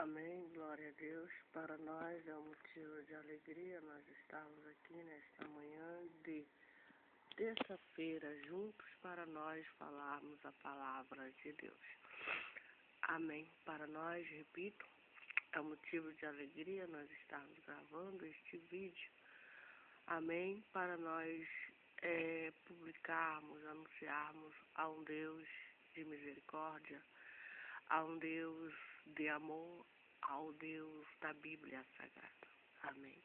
Amém, glória a Deus. Para nós é um motivo de alegria nós estarmos aqui nesta manhã de terça-feira juntos para nós falarmos a palavra de Deus. Amém. Para nós, repito, é um motivo de alegria nós estarmos gravando este vídeo. Amém. Para nós publicarmos, anunciarmos a um Deus de misericórdia, a um Deus de amor, ao Deus da Bíblia Sagrada. Amém.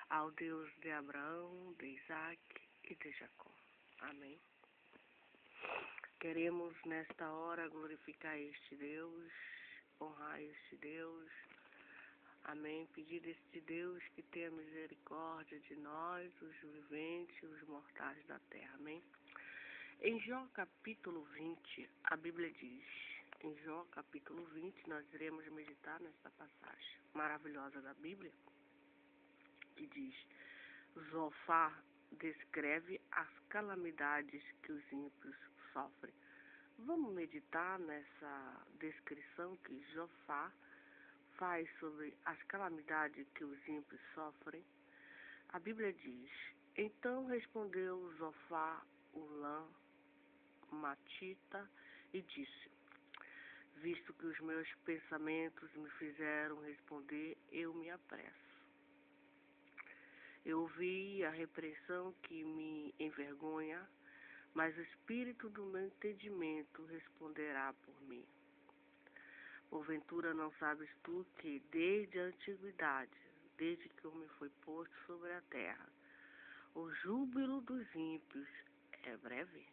Ao Deus de Abraão, de Isaac e de Jacó. Amém. Queremos nesta hora glorificar este Deus, honrar este Deus. Amém. Pedir este Deus que tenha misericórdia de nós, os viventes, os mortais da terra. Amém. Em Jó capítulo 20, a Bíblia diz, em Jó capítulo 20, nós iremos meditar nesta passagem maravilhosa da Bíblia, que diz, Jofar descreve as calamidades que os ímpios sofrem. Vamos meditar nessa descrição que Jofar faz sobre as calamidades que os ímpios sofrem. A Bíblia diz, então respondeu Jofar, Ulã, Matita, e disse, visto que os meus pensamentos me fizeram responder, eu me apresso. Eu ouvi a repreensão que me envergonha, mas o espírito do meu entendimento responderá por mim. Porventura não sabes tu que desde a antiguidade, desde que o homem foi posto sobre a terra, o júbilo dos ímpios é breve,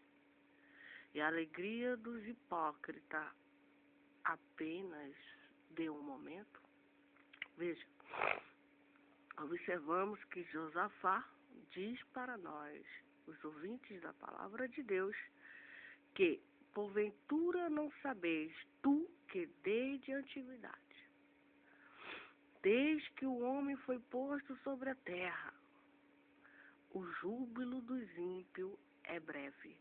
e a alegria dos hipócritas apenas de um momento? Veja, observamos que Josafá diz para nós, os ouvintes da palavra de Deus, que porventura não sabeis tu que desde a antiguidade, desde que o homem foi posto sobre a terra, o júbilo dos ímpios é breve.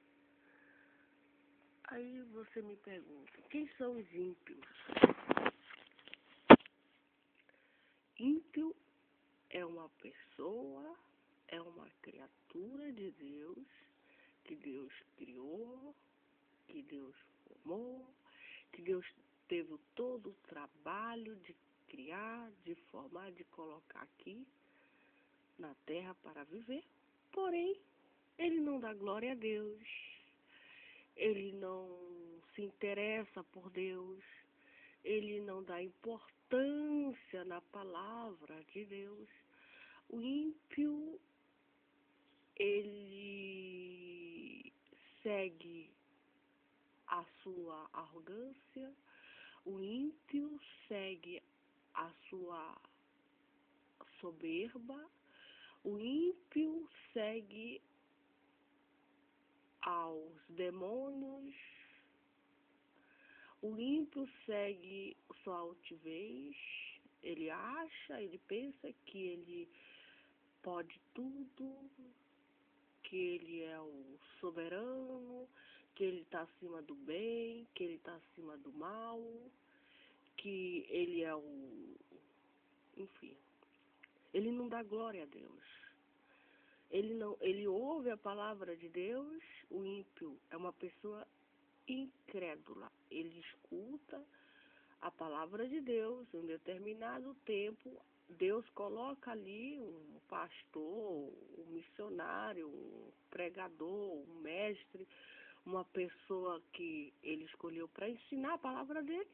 Aí você me pergunta, quem são os ímpios? Ímpio é uma pessoa, é uma criatura de Deus, que Deus criou, que Deus formou, que Deus teve todo o trabalho de criar, de formar, de colocar aqui na terra para viver. Porém, ele não dá glória a Deus, ele não se interessa por Deus, ele não dá importância na palavra de Deus. O ímpio, ele segue a sua arrogância, o ímpio segue a sua soberba, o ímpio segue aos demônios, o ímpio segue sua altivez, ele acha, ele pensa que ele pode tudo, que ele é o soberano, que ele está acima do bem, que ele está acima do mal, que ele é o... Enfim, ele não dá glória a Deus. Ele ouve a palavra de Deus. O ímpio é uma pessoa incrédula. Ele escuta a palavra de Deus. Em um determinado tempo, Deus coloca ali um pastor, um missionário, um pregador, um mestre, uma pessoa que ele escolheu para ensinar a palavra dele.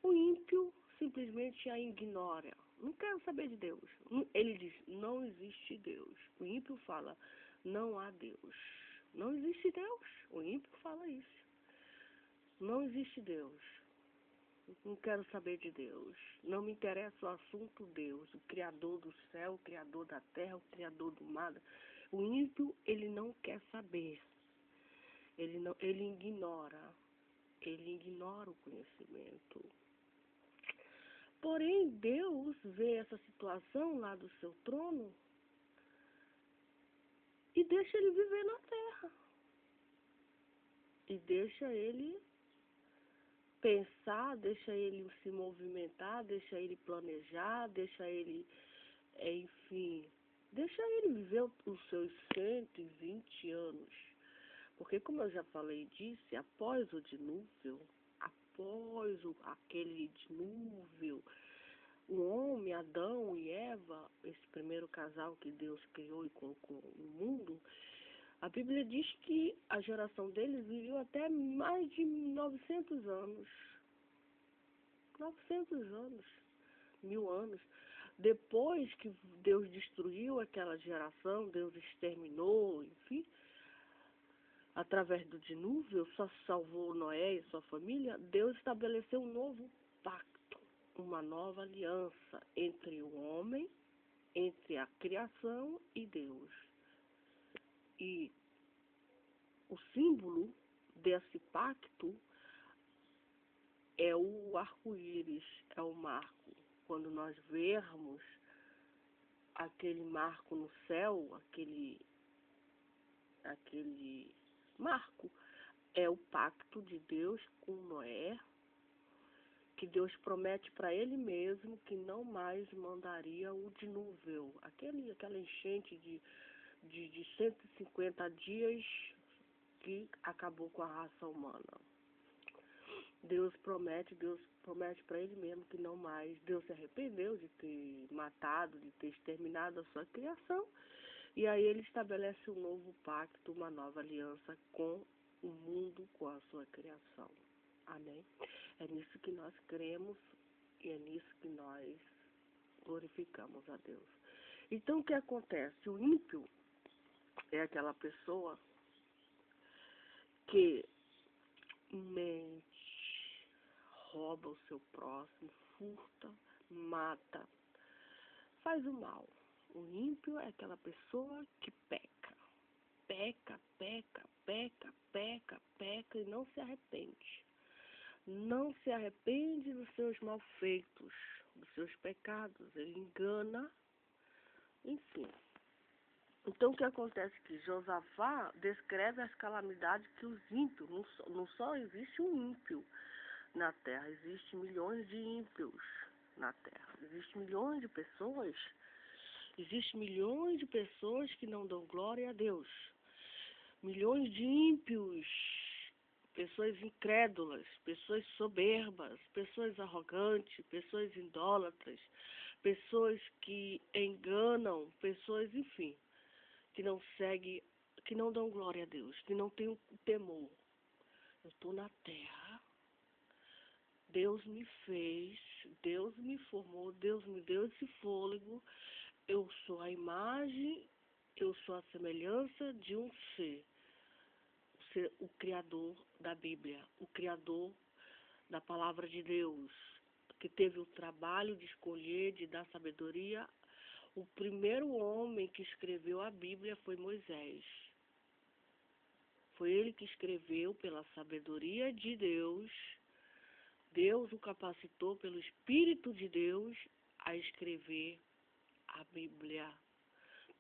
O ímpio simplesmente a ignora. Não quero saber de Deus. Ele diz, não existe Deus. O ímpio fala, não há Deus. Não existe Deus. O ímpio fala isso. Não existe Deus. Não quero saber de Deus. Não me interessa o assunto Deus, o Criador do céu, o Criador da terra, o Criador do mar. O ímpio, ele não quer saber. Ele ignora. Ele ignora o conhecimento. Porém, Deus vê essa situação lá do seu trono e deixa ele viver na terra. E deixa ele pensar, deixa ele se movimentar, deixa ele planejar, deixa ele, enfim, deixa ele viver os seus 120 anos. Porque, como eu já falei, disse, após o dilúvio, aquele dilúvio, o homem, Adão e Eva, esse primeiro casal que Deus criou e colocou no mundo, a Bíblia diz que a geração deles viveu até mais de 900 anos. 900 anos, 1000 anos. Depois que Deus destruiu aquela geração, Deus exterminou, enfim, através do dilúvio, só salvou Noé e sua família, Deus estabeleceu um novo pacto, uma nova aliança entre o homem, entre a criação e Deus. E o símbolo desse pacto é o arco-íris, é o marco. Quando nós vermos aquele marco no céu, aquele marco, é o pacto de Deus com Noé, que Deus promete para ele mesmo que não mais mandaria o dilúvio, aquela enchente de 150 dias que acabou com a raça humana. Deus promete para ele mesmo que não mais. Deus se arrependeu de ter matado, de ter exterminado a sua criação, e aí ele estabelece um novo pacto, uma nova aliança com o mundo, com a sua criação. Amém? É nisso que nós cremos e é nisso que nós glorificamos a Deus. Então, o que acontece? O ímpio é aquela pessoa que mente, rouba o seu próximo, furta, mata, faz o mal. O ímpio é aquela pessoa que peca. Peca, peca, peca, peca, peca e não se arrepende. Não se arrepende dos seus malfeitos, dos seus pecados. Ele engana, enfim. Então, o que acontece aqui? Josafá descreve as calamidades que os ímpios, não só existe um ímpio na terra, existem milhões de ímpios na terra. Existem milhões de pessoas que não dão glória a Deus. Milhões de ímpios, pessoas incrédulas, pessoas soberbas, pessoas arrogantes, pessoas idólatras, pessoas que enganam, pessoas, enfim, que não seguem, que não dão glória a Deus, que não têm o temor. Eu estou na terra, Deus me fez, Deus me formou, Deus me deu esse fôlego, eu sou a imagem, eu sou a semelhança de um ser, o Criador da Bíblia, o Criador da Palavra de Deus, que teve o trabalho de escolher, de dar sabedoria. O primeiro homem que escreveu a Bíblia foi Moisés. Foi ele que escreveu pela sabedoria de Deus. Deus o capacitou pelo Espírito de Deus a escrever a Bíblia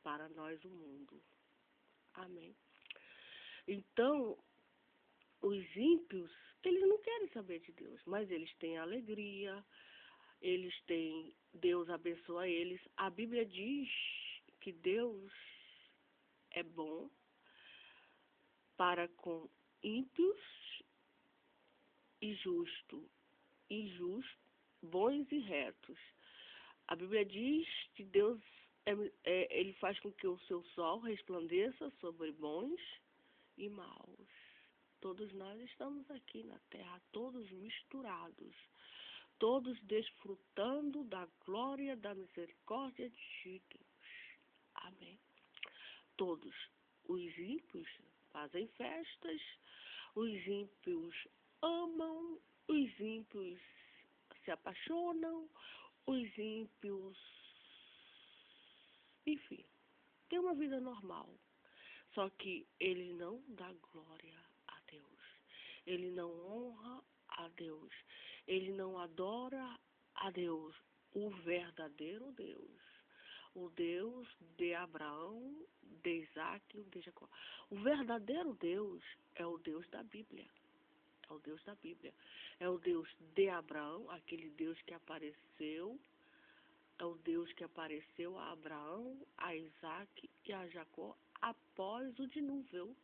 para nós, o mundo. Amém. Então, os ímpios, eles não querem saber de Deus, mas eles têm alegria, eles têm, Deus abençoa eles. A Bíblia diz que Deus é bom para com ímpios e bons e retos. A Bíblia diz que Deus ele faz com que o seu sol resplandeça sobre bons e maus. Todos nós estamos aqui na terra, todos misturados, todos desfrutando da glória, da misericórdia de Deus. Amém. Todos. Os ímpios fazem festas, os ímpios amam, os ímpios se apaixonam, os ímpios, enfim, têm uma vida normal. Só que ele não dá glória a Deus. Ele não honra a Deus. Ele não adora a Deus, o verdadeiro Deus. O Deus de Abraão, de Isaac e de Jacó. O verdadeiro Deus é o Deus da Bíblia. É é o Deus da Bíblia. É o Deus de Abraão, aquele Deus que apareceu, é o Deus que apareceu a Abraão, a Isaac e a Jacó após o dilúvio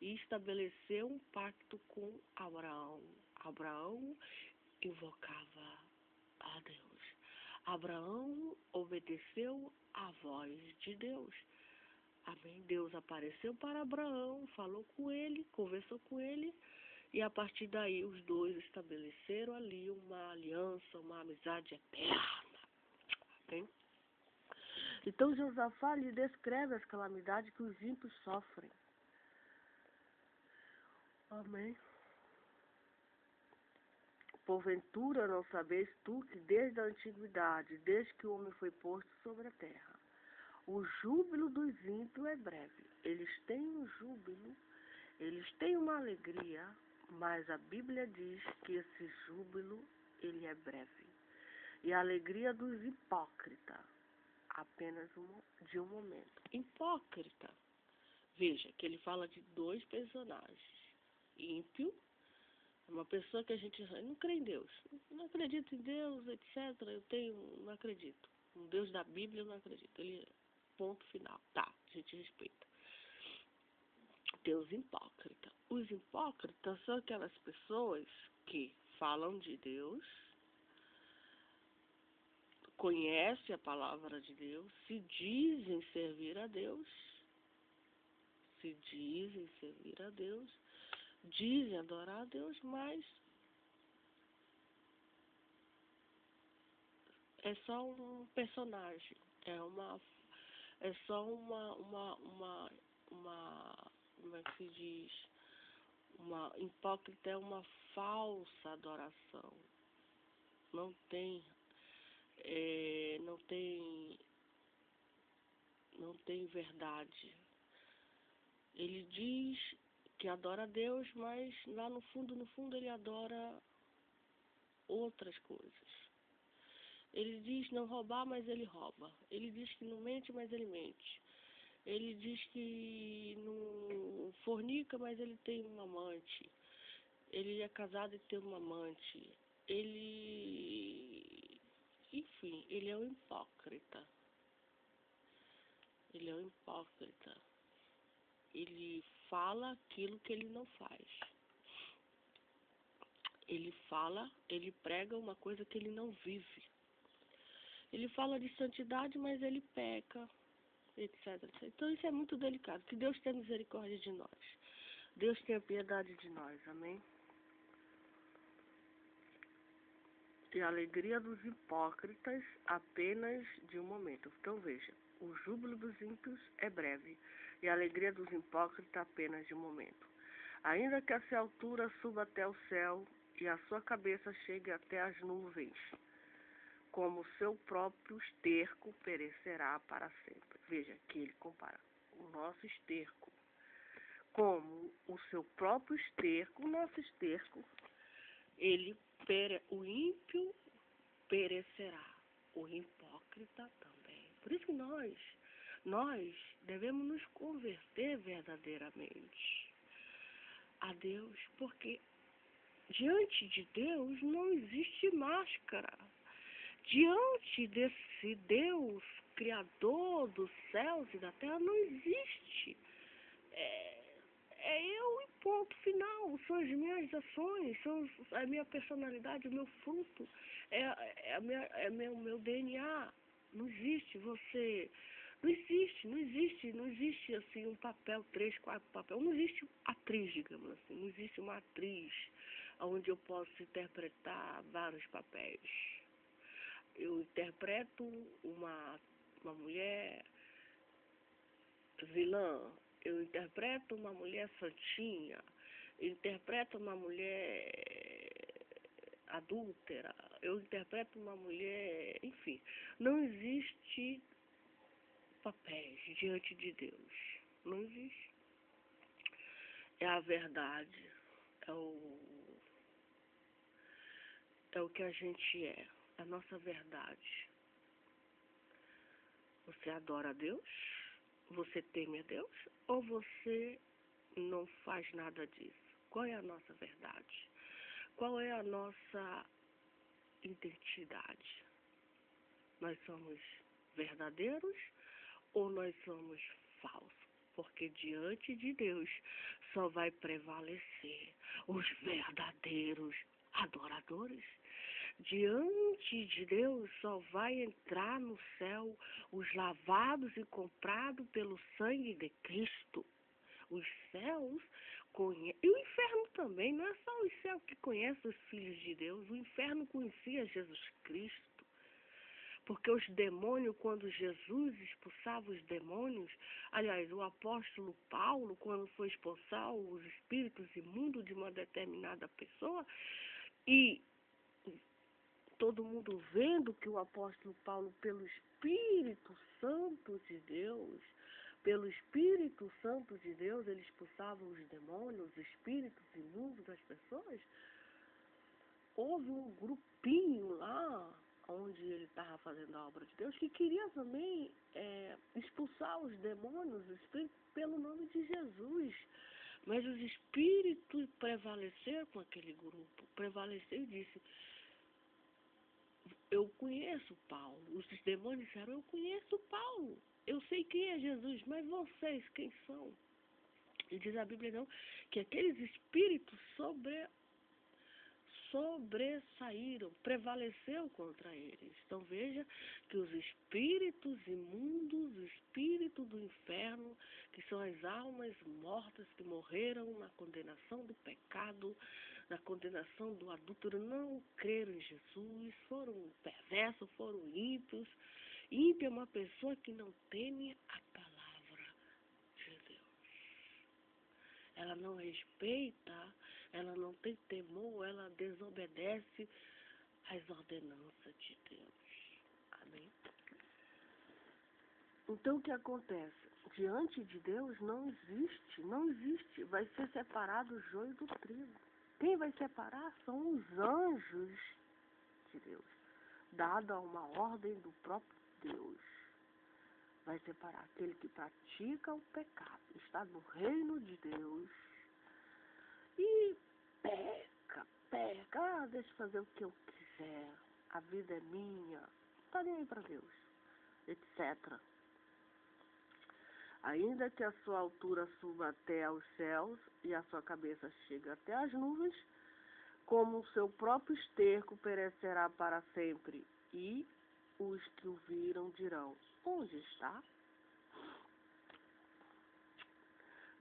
e estabeleceu um pacto com Abraão. Abraão invocava a Deus. Abraão obedeceu à voz de Deus. Amém? Deus apareceu para Abraão, falou com ele, conversou com ele, e a partir daí os dois estabeleceram ali uma aliança, uma amizade eterna. Amém? Então Josafá lhe descreve as calamidades que os ímpios sofrem. Amém? Porventura não sabes tu que desde a antiguidade, desde que o homem foi posto sobre a terra, o júbilo dos ímpios é breve. Eles têm um júbilo, eles têm uma alegria, mas a Bíblia diz que esse júbilo, ele é breve. E a alegria dos hipócritas, apenas de um momento. Hipócrita. Veja que ele fala de dois personagens. Ímpio, uma pessoa que a gente não crê em Deus. Não acredito em Deus, etc. Não acredito. Um Deus da Bíblia eu não acredito. Ele, ponto final. Tá, a gente respeita. Deus hipócrita. Os hipócritas são aquelas pessoas que falam de Deus, conhecem a palavra de Deus, se dizem servir a Deus, dizem adorar a Deus, mas é só um personagem, é só como é que se diz? Uma hipócrita é uma falsa adoração. Não tem verdade. Ele diz que adora a Deus, mas lá no fundo ele adora outras coisas. Ele diz não roubar, mas ele rouba. Ele diz que não mente, mas ele mente. Ele diz que não fornica, mas ele tem um amante. Ele é casado e tem uma amante. Enfim, ele é um hipócrita. Ele fala aquilo que ele não faz. Ele prega uma coisa que ele não vive. Ele fala de santidade, mas ele peca, etc. Então isso é muito delicado. Que Deus tenha misericórdia de nós. Deus tenha piedade de nós. Amém? E a alegria dos hipócritas apenas de um momento. Então veja, o júbilo dos ímpios é breve, e a alegria dos hipócritas apenas de um momento. Ainda que a sua altura suba até o céu, e a sua cabeça chegue até as nuvens, como o seu próprio esterco perecerá para sempre. Veja que ele compara o nosso esterco como o seu próprio esterco, o nosso esterco, o ímpio perecerá, o hipócrita também. Por isso que nós devemos nos converter verdadeiramente a Deus, porque diante de Deus não existe máscara. Diante desse Deus, Criador dos céus e da terra, não existe. É eu e ponto final. São as minhas ações, são a minha personalidade, o meu fruto, o meu DNA. Não existe você. Não existe assim um papel, 3, 4 papéis. Não existe atriz, digamos assim. Não existe uma atriz onde eu posso interpretar vários papéis. Eu interpreto uma mulher vilã, eu interpreto uma mulher santinha, eu interpreto uma mulher adúltera, eu interpreto uma mulher, enfim, não existe papéis diante de Deus, não existe. É a verdade, é o que a gente é, a nossa verdade. Você adora a Deus? Você teme a Deus? Ou você não faz nada disso? Qual é a nossa verdade? Qual é a nossa identidade? Nós somos verdadeiros ou nós somos falsos? Porque diante de Deus só vai prevalecer os verdadeiros adoradores. Diante de Deus só vai entrar no céu os lavados e comprados pelo sangue de Cristo. Os céus conhecem, e o inferno também, não é só os céus que conhecem os filhos de Deus, o inferno conhecia Jesus Cristo. Porque os demônios, quando Jesus expulsava os demônios, aliás, o apóstolo Paulo, quando foi expulsar os espíritos imundos de uma determinada pessoa, e todo mundo vendo que o apóstolo Paulo, pelo Espírito Santo de Deus, ele expulsava os demônios, os espíritos imundos das pessoas, houve um grupinho lá, onde ele estava fazendo a obra de Deus, que queria também expulsar os demônios, os espíritos, pelo nome de Jesus. Mas os espíritos prevaleceram com aquele grupo, prevaleceram e disse: eu conheço Paulo. Os demônios disseram: eu conheço Paulo, eu sei quem é Jesus, mas vocês quem são? E diz a Bíblia não, que aqueles espíritos sobressaíram, prevaleceu contra eles. Então veja que os espíritos imundos, o espírito do inferno, que são as almas mortas que morreram na condenação do pecado, na condenação do adúltero, não creram em Jesus, foram perversos, foram ímpios. Ímpio é uma pessoa que não teme a palavra de Deus. Ela não respeita, ela não tem temor, ela desobedece às ordenanças de Deus. Amém? Então o que acontece? Diante de Deus não existe. Vai ser separado o joio do trigo. Quem vai separar são os anjos de Deus, dado a uma ordem do próprio Deus. Vai separar aquele que pratica o pecado, está no reino de Deus e peca. Deixa eu fazer o que eu quiser, a vida é minha, não está nem aí para Deus, etc. Ainda que a sua altura suba até aos céus e a sua cabeça chegue até as nuvens, como o seu próprio esterco perecerá para sempre, e os que o viram dirão: onde está?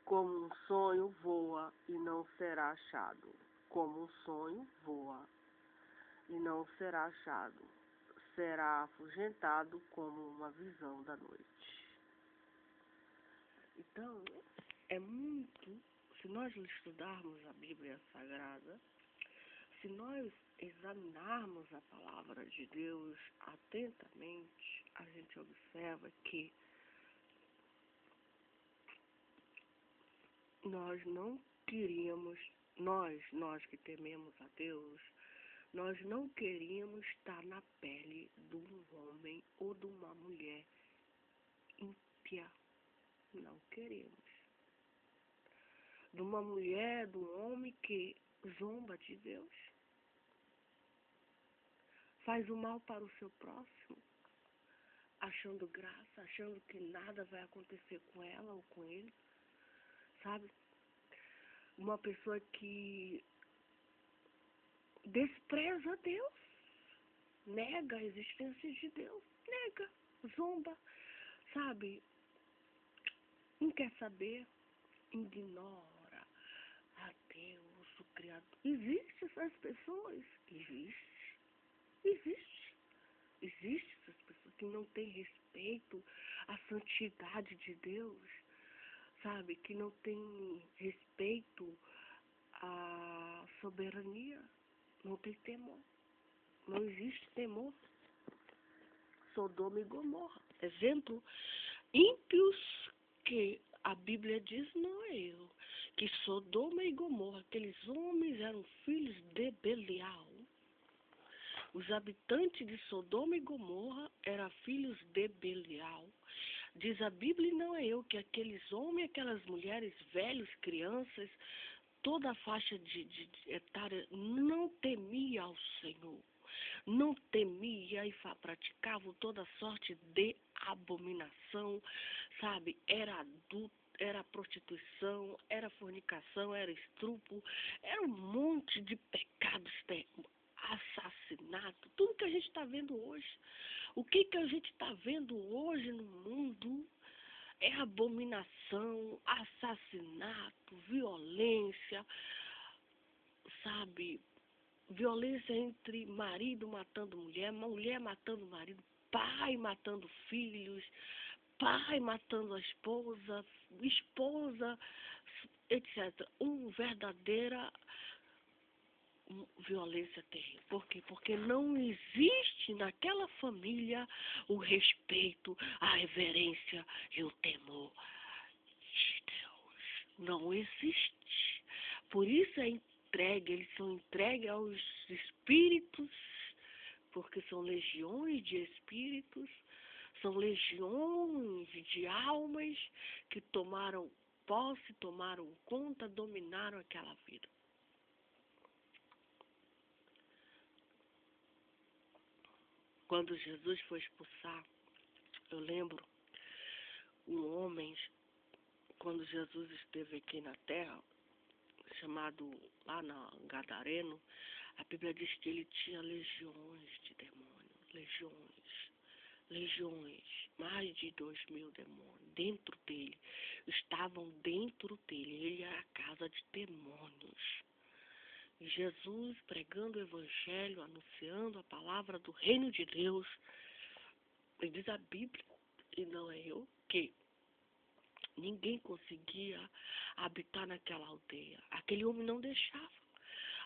Como um sonho voa e não será achado. Como um sonho voa e não será achado. Será afugentado como uma visão da noite. Então, é muito, se nós estudarmos a Bíblia Sagrada, se nós examinarmos a palavra de Deus atentamente, a gente observa que nós não queríamos, nós que tememos a Deus, nós não queríamos estar na pele de um homem ou de uma mulher ímpia. Não queremos. De uma mulher, de um homem que zomba de Deus, faz o mal para o seu próximo, achando graça, achando que nada vai acontecer com ela ou com ele, sabe? Uma pessoa que despreza Deus, nega a existência de Deus, nega, zomba, sabe? Não quer saber, ignora a Deus, o Criador. Existem essas pessoas? Existem essas pessoas que não têm respeito à santidade de Deus, sabe? Que não têm respeito à soberania, não tem temor. Não existe temor. Sodoma e Gomorra. Exemplo, ímpios que a Bíblia diz, não é eu, que Sodoma e Gomorra, aqueles homens eram filhos de Belial. Os habitantes de Sodoma e Gomorra eram filhos de Belial. Diz a Bíblia, não é eu, que aqueles homens, aquelas mulheres, velhos, crianças, toda a faixa de etária não temia ao Senhor, não temia e praticava toda sorte de abominação, sabe? Era adulto, era prostituição, era fornicação, era estupro, era um monte de pecados, assassinato, tudo que a gente está vendo hoje. O que a gente está vendo hoje no mundo é abominação, assassinato, violência, sabe? Violência entre marido matando mulher, mulher matando marido, pai matando filhos, pai matando a esposa, esposa, etc. Uma verdadeira violência terrível. Por quê? Porque não existe naquela família o respeito, a reverência e o temor de Deus. Não existe. Por isso eles são entregues aos espíritos, porque são legiões de espíritos, são legiões de almas que tomaram posse, tomaram conta, dominaram aquela vida. Quando Jesus foi expulsar, eu lembro, um homem, quando Jesus esteve aqui na terra, chamado lá na Gadareno, a Bíblia diz que ele tinha legiões de demônios, legiões, mais de 2.000 demônios dentro dele, estavam dentro dele, ele era a casa de demônios. E Jesus pregando o Evangelho, anunciando a palavra do reino de Deus, e diz a Bíblia, e não é eu, que ninguém conseguia habitar naquela aldeia. Aquele homem não deixava.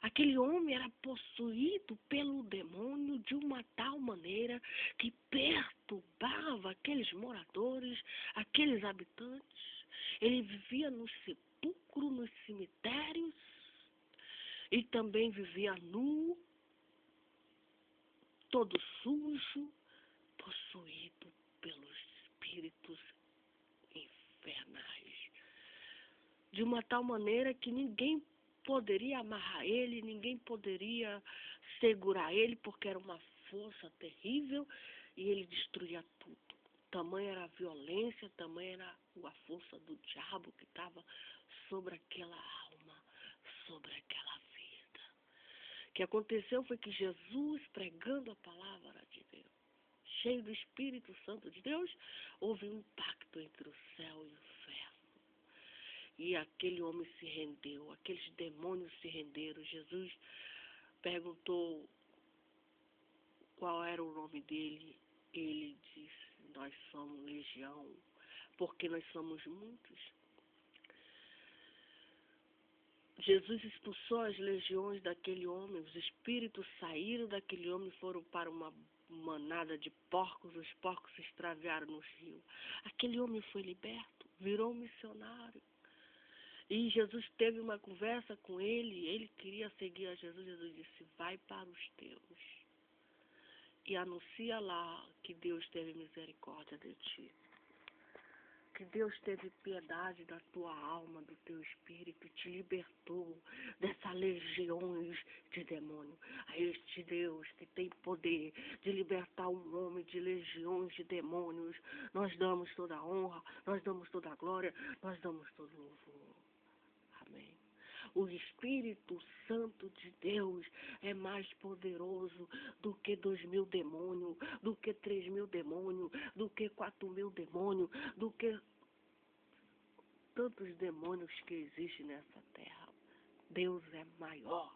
Aquele homem era possuído pelo demônio de uma tal maneira que perturbava aqueles moradores, aqueles habitantes. Ele vivia no sepulcro, nos cemitérios, e também vivia nu, todo sujo, possuído pelos espíritos infernais. De uma tal maneira que ninguém poderia amarrar ele, ninguém poderia segurar ele, porque era uma força terrível e ele destruía tudo. Tamanha era a violência, tamanha era a força do diabo que estava sobre aquela alma, sobre aquela vida. O que aconteceu foi que Jesus, pregando a palavra de Deus, cheio do Espírito Santo de Deus, houve um pacto entre o céu e o inferno. E aquele homem se rendeu, aqueles demônios se renderam. Jesus perguntou qual era o nome dele. Ele disse, nós somos legião, porque nós somos muitos. Jesus expulsou as legiões daquele homem, os espíritos saíram daquele homem e foram para uma manada de porcos, os porcos se extraviaram no rio. Aquele homem foi liberto, virou um missionário. E Jesus teve uma conversa com ele queria seguir a Jesus. Jesus disse, vai para os teus e anuncia lá que Deus teve misericórdia de ti. Que Deus teve piedade da tua alma, do teu espírito, te libertou dessas legiões de demônio. A este Deus que tem poder de libertar um homem de legiões de demônios, nós damos toda a honra, nós damos toda a glória, nós damos todo o louvor. Amém. O Espírito Santo de Deus é mais poderoso do que 2.000 demônios, do que 3.000 demônios, do que 4.000 demônios, do que tantos demônios que existem nessa terra. Deus é maior.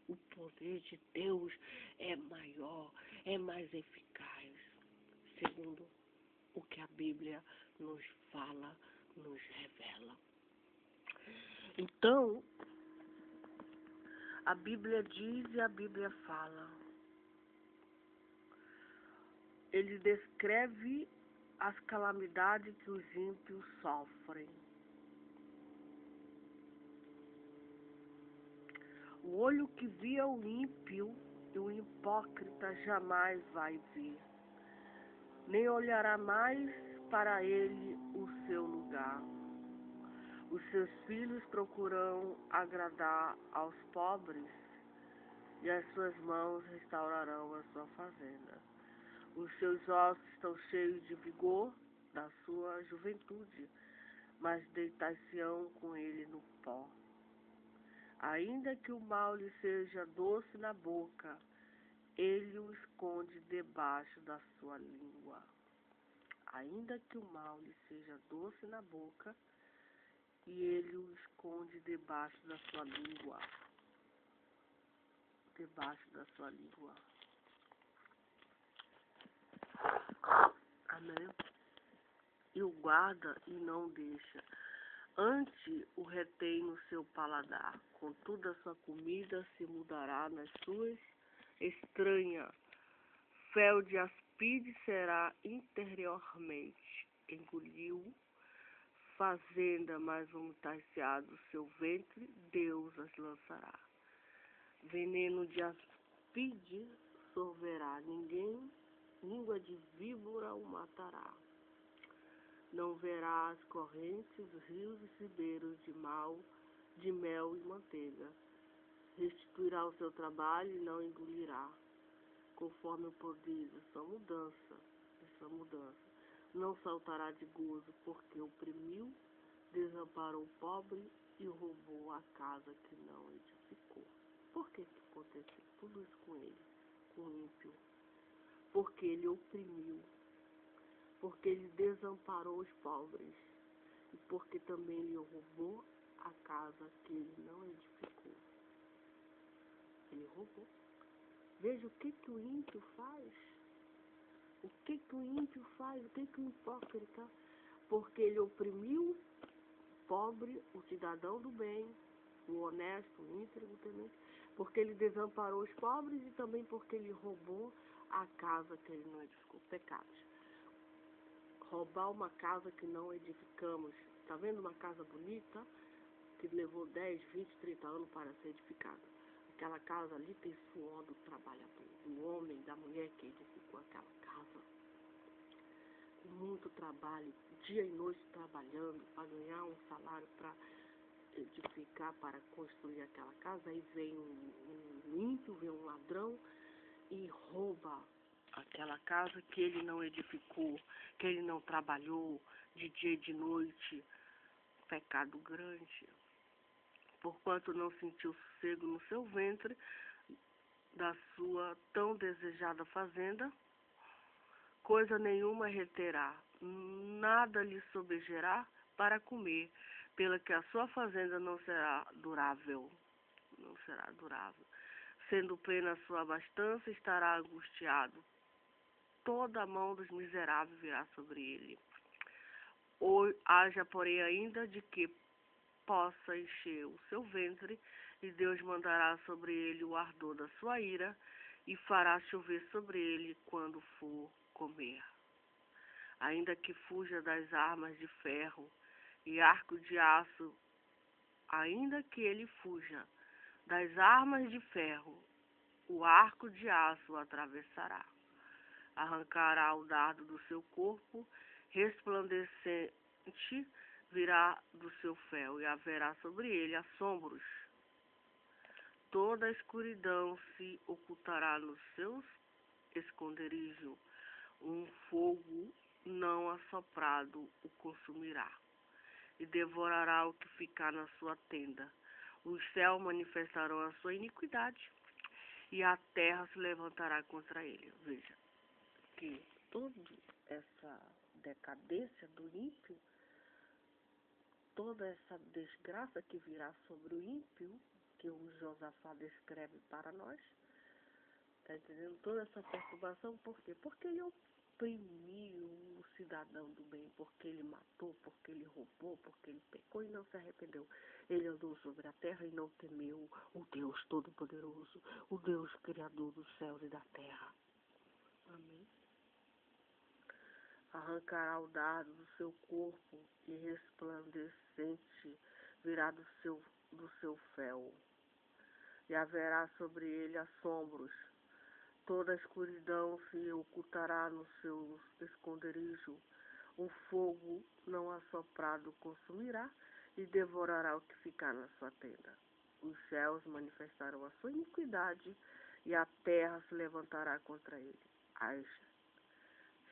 O poder de Deus é maior, é mais eficaz, segundo o que a Bíblia nos fala, nos revela. Então, a Bíblia diz e a Bíblia fala. Ele descreve as calamidades que os ímpios sofrem. O olho que via o ímpio e o hipócrita jamais vai ver, nem olhará mais para ele o seu lugar. Os seus filhos procurarão agradar aos pobres, e as suas mãos restaurarão a sua fazenda. Os seus ossos estão cheios de vigor da sua juventude, mas deitar-se-ão com ele no pó. Ainda que o mal lhe seja doce na boca, ele o esconde debaixo da sua língua. Ainda que o mal lhe seja doce na boca, e ele o esconde debaixo da sua língua. Debaixo da sua língua. Amém? E o guarda e não deixa. Antes o retém no seu paladar. Contudo, a sua comida se mudará nas suas estranha. Fel de aspide será interiormente. Engoliu fazenda, mas vomitar-se-á do seu ventre, Deus as lançará. Veneno de aspide sorverá, ninguém, língua de víbora o matará. Não verá as correntes, rios e ribeiros de mel e manteiga. Restituirá o seu trabalho e não engolirá, conforme o poder de sua mudança. Não saltará de gozo, porque oprimiu, desamparou o pobre e roubou a casa que não edificou. Por que aconteceu tudo isso com ele, com o ímpio? Porque ele oprimiu, porque ele desamparou os pobres, e porque também ele roubou a casa que ele não edificou. Ele roubou. Veja o que o ímpio faz. O que o ímpio faz, o que o hipócrita? Porque ele oprimiu o pobre, o cidadão do bem, o honesto, o íntegro, o temente, porque ele desamparou os pobres e também porque ele roubou a casa que ele não edificou. Pecados. Roubar uma casa que não edificamos. Está vendo uma casa bonita que levou 10, 20, 30 anos para ser edificada? Aquela casa ali tem suor do trabalhador, do homem, da mulher que edificou aquela casa. Com muito trabalho, dia e noite trabalhando para ganhar um salário para edificar, para construir aquela casa. Aí vem um ímpio, vem um ladrão e rouba aquela casa que ele não edificou, que ele não trabalhou de dia e de noite. Pecado grande. Porquanto não sentiu sossego no seu ventre, da sua tão desejada fazenda, coisa nenhuma reterá, nada lhe sobejará para comer, pela que a sua fazenda não será durável. Não será durável. Sendo plena a sua abastança, estará angustiado. Toda a mão dos miseráveis virá sobre ele. Ou haja, porém, ainda de que possa encher o seu ventre, e Deus mandará sobre ele o ardor da sua ira, e fará chover sobre ele quando for comer. Ainda que fuja das armas de ferro e arco de aço, ainda que ele fuja das armas de ferro, o arco de aço o atravessará. Arrancará o dardo do seu corpo, resplandecente virá do seu fel, e haverá sobre ele assombros. Toda a escuridão se ocultará nos seus esconderijos. Um fogo não assoprado o consumirá, e devorará o que ficar na sua tenda. Os céus manifestarão a sua iniquidade, e a terra se levantará contra ele. Veja que toda essa decadência do ímpio, toda essa desgraça que virá sobre o ímpio, que o Josafá descreve para nós, está entendendo? Toda essa perturbação, por quê? Porque ele oprimiu o cidadão do bem, porque ele matou, porque ele roubou, porque ele pecou e não se arrependeu. Ele andou sobre a terra e não temeu o Deus Todo-Poderoso, o Deus Criador dos céus e da terra. Amém. Arrancará o dardo do seu corpo, e resplandecente virá do seu fel, e haverá sobre ele assombros. Toda a escuridão se ocultará no seu esconderijo. Um fogo não assoprado consumirá, e devorará o que ficar na sua tenda. Os céus manifestarão a sua iniquidade e a terra se levantará contra ele. As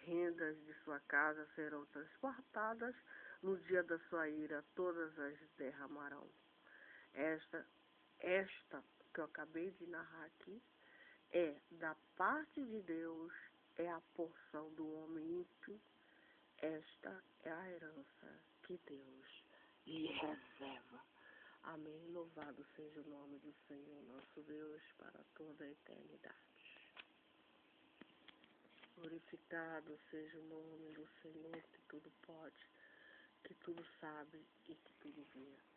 rendas de sua casa serão transportadas no dia da sua ira, todas as derramarão. Esta que eu acabei de narrar aqui é da parte de Deus, é a porção do homem ímpio. Esta é a herança que Deus lhe reserva. Amém. Louvado seja o nome do Senhor, nosso Deus, para toda a eternidade. Glorificado seja o nome do Senhor, que tudo pode, que tudo sabe e que tudo vê.